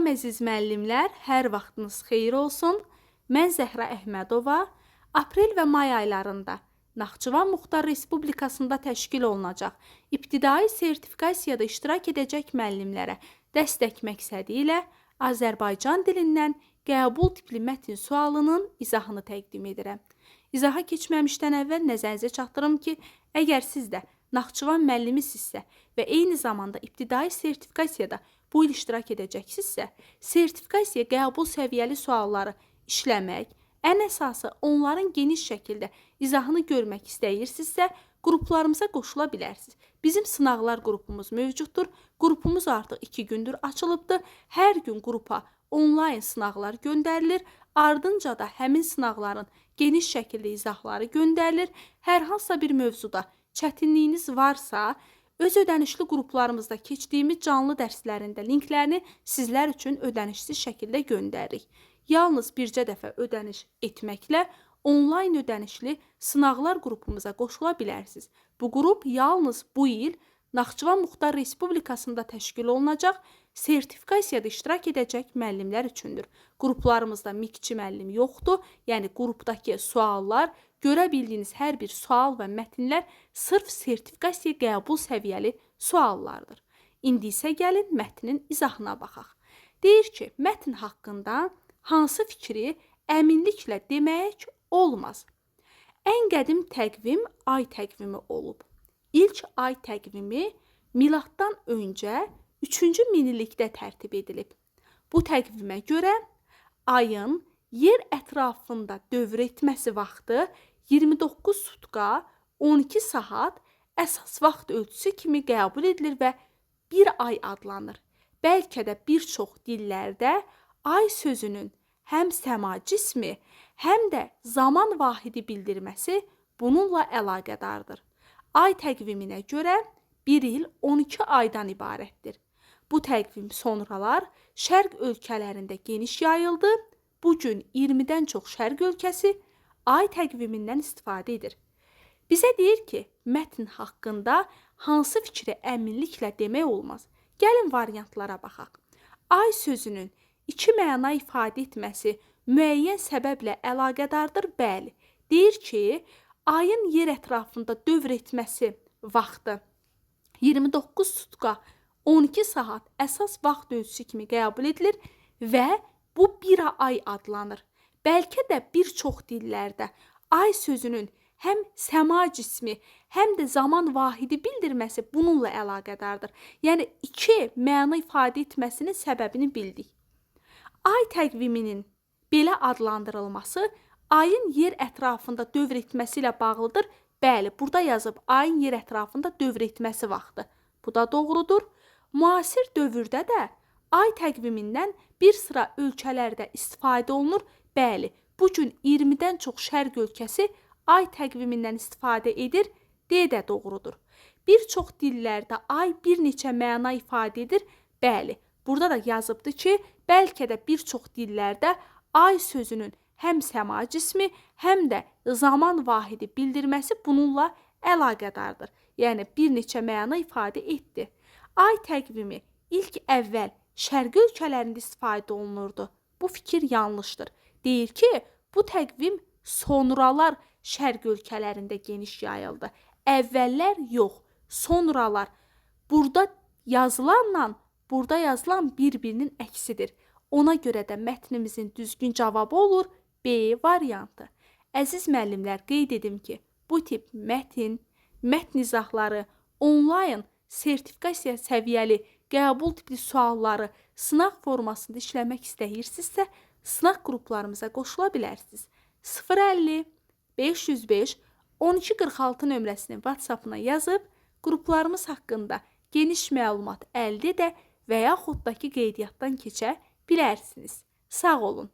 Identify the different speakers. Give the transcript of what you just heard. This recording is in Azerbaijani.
Speaker 1: Salam əziz müəllimlər, hər vaxtınız xeyir olsun. Mən Zəhra Əhmədova. Aprel və may aylarında Naxçıvan Muxtar Respublikasında təşkil olunacaq ibtidai sertifikasiyada iştirak edəcək müəllimlərə dəstək məqsədi ilə Azərbaycan dilindən qəbul tipli mətn sualının izahını təqdim edirəm. İzaha keçməmişdən əvvəl nəzərinizə çatdırım ki, əgər siz də Naxçıvan müəllimisinizsə və eyni zamanda ibtidai sertifikasiyada bu il iştirak edəcəksinizsə, sertifikasiya qəbul səviyyəli sualları işləmək, ən əsası onların geniş şəkildə izahını görmək istəyirsinizsə, qruplarımıza qoşula bilərsiniz. Bizim sınaqlar qrupumuz mövcuddur. Qrupumuz artıq 2 gündür açılıbdır. Hər gün qrupa onlayn sınaqlar göndərilir. Ardınca da həmin sınaqların geniş şəkildə izahları göndərilir. Hər hansısa bir mövzuda çətinliyiniz varsa, öz ödənişli qruplarımızda keçdiyimiz canlı dərslərində linklərini sizlər üçün ödənişsiz şəkildə göndəririk. Yalnız bircə dəfə ödəniş etməklə onlayn ödənişli sınaqlar qrupumuza qoşula bilərsiniz. Bu qrup yalnız bu il Naxçıvan Muxtar Respublikasında təşkil olunacaq sertifikasiyada iştirak edəcək müəllimlər üçündür. Qruplarımızda mikçi müəllim yoxdur, yəni qrupdakı suallar, görə bildiyiniz hər bir sual və mətnlər sırf sertifikasiya qəbul səviyyəli suallardır. İndi isə gəlin mətnin izahına baxaq. Deyir ki, mətn haqqında hansı fikri əminliklə demək olmaz. Ən qədim təqvim ay təqvimi olub. İlk ay təqvimi miladdan öncə 3-cü minillikdə tərtib edilib. Bu təqvimə görə ayın yer ətrafında dövr etməsi vaxtı 29 sutka 12 saat əsas vaxt ölçüsü kimi qəbul edilir və bir ay adlanır. Bəlkə də bir çox dillərdə ay sözünün həm səma cismi, həm də zaman vahidi bildirməsi bununla əlaqədardır. Ay təqviminə görə bir il 12 aydan ibarətdir. Bu təqvim sonralar şərq ölkələrində geniş yayıldı. Bugün 20-dən çox şərq ölkəsi ay təqvimindən istifadə edir. Bizə deyir ki, mətn haqqında hansı fikri əminliklə demək olmaz. Gəlin variantlara baxaq. Ay sözünün iki məna ifadə etməsi müəyyən səbəblə əlaqədardır, bəli. Deyir ki, ayın yer ətrafında dövr etməsi vaxtı 29 sutka 12 saat əsas vaxt ölçüsü kimi qəbul edilir və bu bir ay adlanır. Bəlkə də bir çox dillərdə ay sözünün həm səma cismi, həm də zaman vahidi bildirməsi bununla əlaqədardır. Yəni, iki məna ifadə etməsinin səbəbini bildik. Ay təqviminin belə adlandırılması ayın yer ətrafında dövr etməsi ilə bağlıdır. Bəli, burada yazıb ayın yer ətrafında dövr etməsi vaxtı. Bu da doğrudur. Müasir dövrdə də ay təqvimindən bir sıra ölkələrdə istifadə olunur. Bəli, bugün 20-dən çox şərq ölkəsi ay təqvimindən istifadə edir, deyə də doğrudur. Bir çox dillərdə ay bir neçə məna ifadə edir. Bəli, burada da yazıbdır ki, bəlkə də bir çox dillərdə ay sözünün həm səma cismi, həm də zaman vahidi bildirməsi bununla əlaqədardır. Yəni, bir neçə məna ifadə etdi. Ay təqvimi ilk əvvəl şərq ölkələrində istifadə olunurdu. Bu fikir yanlışdır. Deyir ki, bu təqvim sonralar şərq ölkələrində geniş yayıldı. Əvvəllər yox, sonralar. Burada yazılanla burada yazılan bir-birinin əksidir. Ona görə də mətnimizin düzgün cavabı olur B variantı. Əziz müəllimlər, qeyd edim ki, bu tip mətn izahları, onlayn sertifikasiya səviyyəli qəbul tipli sualları sınaq formasında işləmək istəyirsinizsə, sınaq qruplarımıza qoşula bilərsiniz. 050 505 1246 nömrəsinin WhatsApp-ına yazıb, qruplarımız haqqında geniş məlumat əldə edə və yaxud da ki, qeydiyyatdan keçə bilərsiniz. Sağ olun.